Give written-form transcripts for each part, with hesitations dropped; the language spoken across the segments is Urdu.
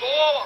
2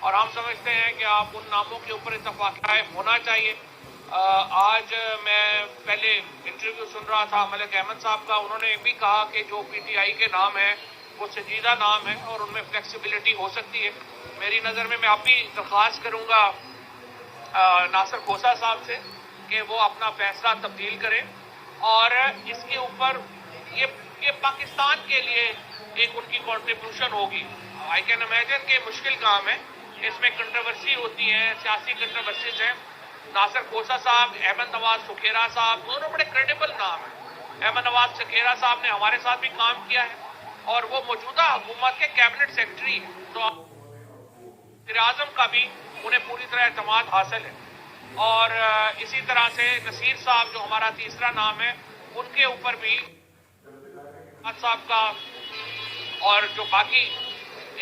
اور ہم سمجھتے ہیں کہ آپ ان ناموں کے اوپر اتفاق قائم ہونا چاہیے. آج میں پہلے انٹرویو سن رہا تھا ملک احمد صاحب کا، انہوں نے بھی کہا کہ جو پی ٹی آئی کے نام ہیں وہ سنجیدہ نام ہے اور ان میں فلیکسیبلٹی ہو سکتی ہے. میری نظر میں آپ بھی درخواست کروں گا ناصر کھوسہ صاحب سے کہ وہ اپنا فیصلہ تبدیل کریں، اور اس کے اوپر یہ پاکستان کے لیے ایک ان کی کنٹریبیوشن ہوگی. آئی کین امیجن کہ مشکل کام ہے، اس میں کنٹروورسی ہوتی ہے، سیاسی کنٹروورسیز ہیں. ناصر کھوسہ صاحب، احمد نواز سکھیرا صاحب، دونوں بڑے کریڈیبل نام ہیں. احمد نواز سکھیرا صاحب نے ہمارے ساتھ بھی کام کیا ہے اور وہ موجودہ حکومت کے کیبنٹ سیکرٹری ہیں، تو وزیر اعظم کا بھی انہیں پوری طرح اعتماد حاصل ہے. اور اسی طرح سے نصیر صاحب جو ہمارا تیسرا نام ہے، ان کے اوپر بھی صاحب کا اور جو باقی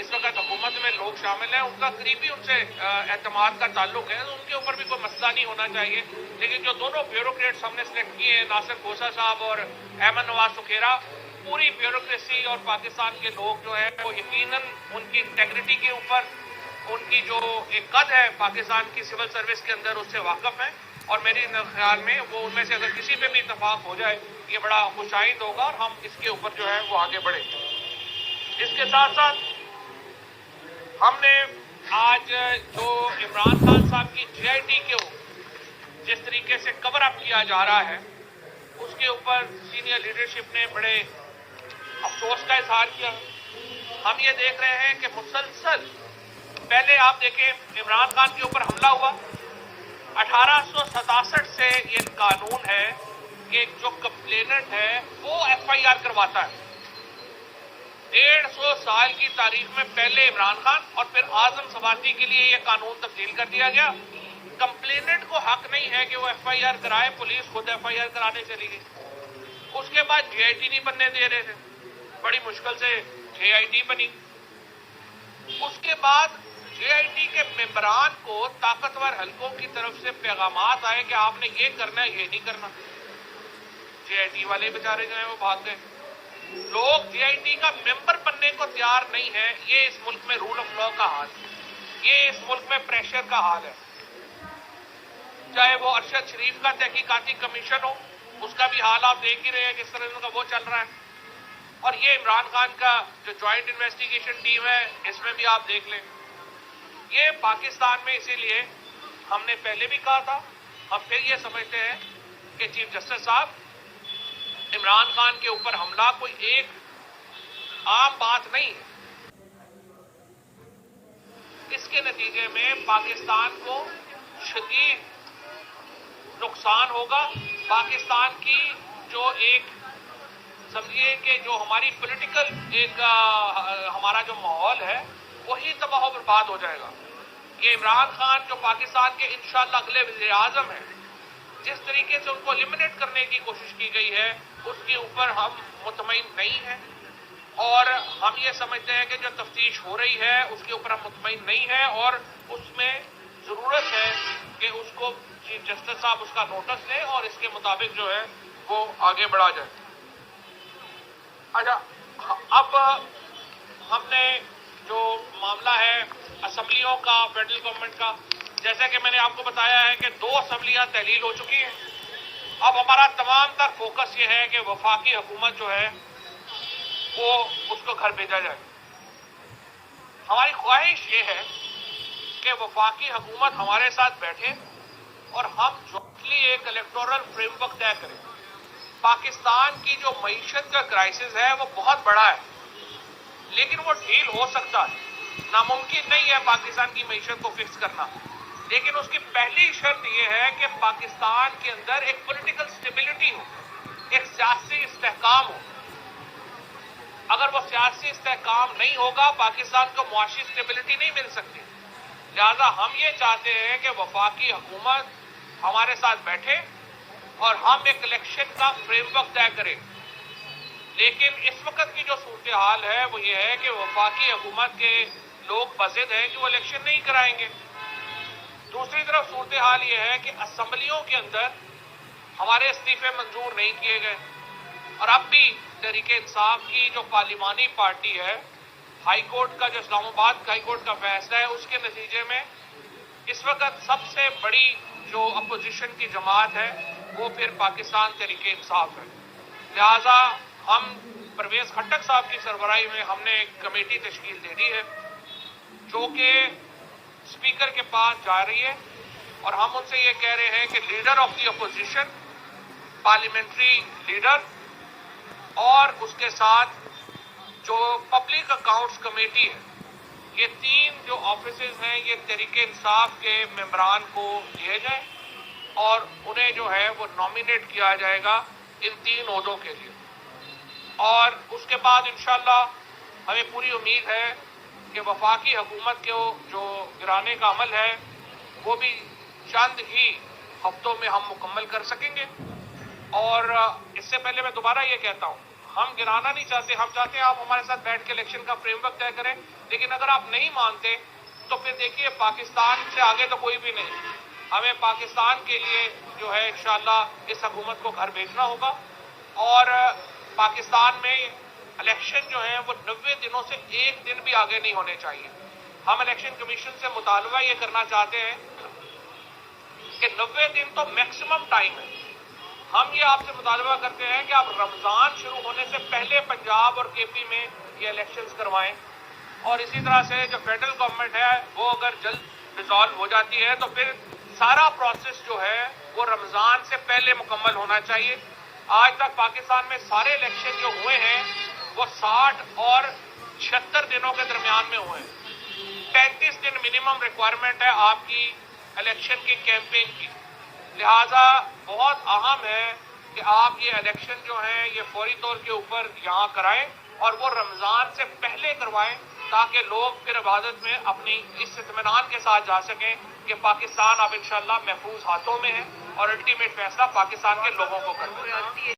اس وقت حکومت میں لوگ شامل ہیں ان کا قریبی ان سے اعتماد کا تعلق ہے، ان کے اوپر بھی کوئی مسئلہ نہیں ہونا چاہیے. لیکن جو دونوں بیوروکریٹس ہم نے سلیکٹ کیے ہیں، ناصر کھوسہ صاحب اور احمد نواز سکھیرا، پوری بیوروکریسی اور پاکستان کے لوگ جو ہیں وہ یقیناً ان کی انٹیگریٹی کے اوپر، ان کی جو ایک قد ہے پاکستان کی سول سروس کے اندر، اس سے واقف ہیں. اور میرے خیال میں وہ ان میں سے اگر کسی پہ بھی اتفاق ہو جائے یہ بڑا خوش آئند ہوگا اور ہم اس کے اوپر جو ہے وہ آگے بڑھیں. اس کے ساتھ ساتھ ہم نے آج جو عمران خان صاحب کی جے آئی ٹی کو جس طریقے سے کور اپ کیا جا رہا ہے، اس کے اوپر سینئر لیڈرشپ نے بڑے افسوس کا اظہار کیا. ہم یہ دیکھ رہے ہیں کہ مسلسل پہلے آپ دیکھیں عمران خان کے اوپر حملہ ہوا، 1867 سے یہ قانون ہے کہ جو کمپلیننٹ ہے وہ ایف آئی آر کرواتا ہے. 150 سال کی تاریخ میں پہلے عمران خان اور پھر اعظم سباتی کے لیے یہ قانون تبدیل کر دیا گیا. کمپلیننٹ کو حق نہیں ہے کہ وہ ایف آئی آر کرائے، پولیس خود ایف آئی آر کرانے چلی گئی. اس کے بعد جے آئی ٹی نہیں بننے دے رہے تھے، بڑی مشکل سے جے آئی ٹی بنی. اس کے بعد جے آئی ٹی کے ممبران کو طاقتور حلقوں کی طرف سے پیغامات آئے کہ آپ نے یہ کرنا ہے، یہ نہیں کرنا. جے آئی ٹی والے بیچارے جو ہیں وہ بھاگ گئے. لوگ جے آئی ٹی کا ممبر بننے کو تیار نہیں ہے. یہ اس ملک میں رول آف لا کا حال ہے، یہ اس ملک میں پریشر کا حال ہے. چاہے وہ ارشد شریف کا تحقیقاتی کمیشن ہو، اس کا بھی حال آپ دیکھ ہی رہے ہیں جس طرح کا وہ چل رہا ہے. اور یہ عمران خان کا جو جوائنٹ انویسٹیگیشن ٹیم ہے، اس میں بھی آپ دیکھ لیں. یہ پاکستان میں اسی لیے ہم نے پہلے بھی کہا تھا، ہم پھر یہ سمجھتے ہیں کہ چیف جسٹس صاحب، عمران خان کے اوپر حملہ کوئی ایک عام بات نہیں ہے. اس کے نتیجے میں پاکستان کو شدید نقصان ہوگا. پاکستان کی جو ایک سمجھیے کہ جو ہماری پولیٹیکل ایک ہمارا جو ماحول ہے وہی تباہ و برباد ہو جائے گا. یہ عمران خان جو پاکستان کے انشاءاللہ اگلے وزیر اعظم ہیں، جس طریقے سے ان کو ایلیمنیٹ کرنے کی کوشش کی گئی ہے اس کے اوپر ہم مطمئن نہیں ہیں. اور ہم یہ سمجھتے ہیں کہ جو تفتیش ہو رہی ہے اس کے اوپر ہم مطمئن نہیں ہیں، اور اس میں ضرورت ہے کہ اس کو چیف جسٹس صاحب اس کا نوٹس لیں اور اس کے مطابق جو ہے وہ آگے بڑھا جائے. اچھا، اب ہم نے جو معاملہ ہے اسمبلیوں کا، فیڈرل گورنمنٹ کا، جیسا کہ میں نے آپ کو بتایا ہے کہ 2 اسمبلیاں تحلیل ہو چکی ہیں. اب ہمارا تمام تر فوکس یہ ہے کہ وفاقی حکومت جو ہے وہ اس کو گھر بھیجا جائے. ہماری خواہش یہ ہے کہ وفاقی حکومت ہمارے ساتھ بیٹھے اور ہم جوائنٹلی ایک الیکٹورل فریم ورک طے کریں. پاکستان کی جو معیشت کا کرائسس ہے وہ بہت بڑا ہے، لیکن وہ ڈیل ہو سکتا ہے. ناممکن نہیں ہے پاکستان کی معیشت کو فکس کرنا، لیکن اس کی پہلی شرط یہ ہے کہ پاکستان کے اندر ایک پولیٹیکل سٹیبلٹی ہو، ایک سیاسی استحکام ہو. اگر وہ سیاسی استحکام نہیں ہوگا پاکستان کو معاشی سٹیبلٹی نہیں مل سکتی. لہذا ہم یہ چاہتے ہیں کہ وفاقی حکومت ہمارے ساتھ بیٹھے اور ہم ایک الیکشن کا فریم ورک طے کریں. لیکن اس وقت کی جو صورتحال ہے وہ یہ ہے کہ وفاقی حکومت کے لوگ بضد ہیں کہ وہ الیکشن نہیں کرائیں گے. دوسری طرف صورتحال یہ ہے کہ اسمبلیوں کے اندر ہمارے استعفے منظور نہیں کیے گئے، اور اب بھی تحریک انصاف کی جو پارلیمانی پارٹی ہے ہائی کورٹ کا جو اسلام آباد ہائی کورٹ کا فیصلہ ہے اس کے نتیجے میں اس وقت سب سے بڑی جو اپوزیشن کی جماعت ہے وہ پھر پاکستان تحریک انصاف ہے. لہذا ہم پرویز خٹک صاحب کی سربراہی میں ہم نے ایک کمیٹی تشکیل دے دی ہے جو کہ اسپیکر کے پاس جا رہی ہے اور ہم ان سے یہ کہہ رہے ہیں کہ leader of the opposition, parliamentary leader اور اس کے ساتھ جو پبلک اکاؤنٹس کمیٹی ہے، یہ تین جو آفیسز ہیں یہ تحریک انصاف کے ممبران کو دیے جائیں اور انہیں جو ہے وہ نامینیٹ کیا جائے گا ان تین عہدوں کے لیے. اور اس کے بعد انشاءاللہ ہمیں پوری امید ہے کہ وفاقی حکومت کے جو گرانے کا عمل ہے وہ بھی چند ہی ہفتوں میں ہم مکمل کر سکیں گے. اور اس سے پہلے میں دوبارہ یہ کہتا ہوں، ہم گرانا نہیں چاہتے، ہم چاہتے ہیں آپ ہمارے ساتھ بیٹھ کے الیکشن کا فریم ورک طے کریں، لیکن اگر آپ نہیں مانتے تو پھر دیکھیے پاکستان سے آگے تو کوئی بھی نہیں. ہمیں پاکستان کے لیے جو ہے انشاءاللہ اس حکومت کو گھر بھیجنا ہوگا اور پاکستان میں الیکشن جو ہیں وہ 90 دنوں سے ایک دن بھی آگے نہیں ہونے چاہیے. ہم الیکشن کمیشن سے مطالبہ یہ کرنا چاہتے ہیں کہ 90 دن تو میکسیمم ٹائم ہے. ہم یہ آپ سے مطالبہ کرتے ہیں کہ آپ رمضان شروع ہونے سے پہلے پنجاب اور کے پی میں یہ الیکشنز کروائیں اور اسی طرح سے جو فیڈرل گورنمنٹ ہے وہ اگر جلد ریزالو ہو جاتی ہے تو پھر سارا پروسیس جو ہے وہ رمضان سے پہلے مکمل ہونا چاہیے. آج تک پاکستان میں سارے الیکشن جو ہوئے ہیں وہ 60 اور 76 دنوں کے درمیان میں ہوئے ہیں. 35 دن منیمم ریکوائرمنٹ ہے آپ کی الیکشن کی کیمپین کی. لہذا بہت اہم ہے کہ آپ یہ الیکشن جو ہیں یہ فوری طور کے اوپر یہاں کرائیں اور وہ رمضان سے پہلے کروائیں تاکہ لوگ پھر عبادت میں اپنی اس اطمینان کے ساتھ جا سکیں کہ پاکستان اب انشاءاللہ محفوظ ہاتھوں میں ہے اور الٹیمیٹ فیصلہ پاکستان کے لوگوں کو کرنا ہے.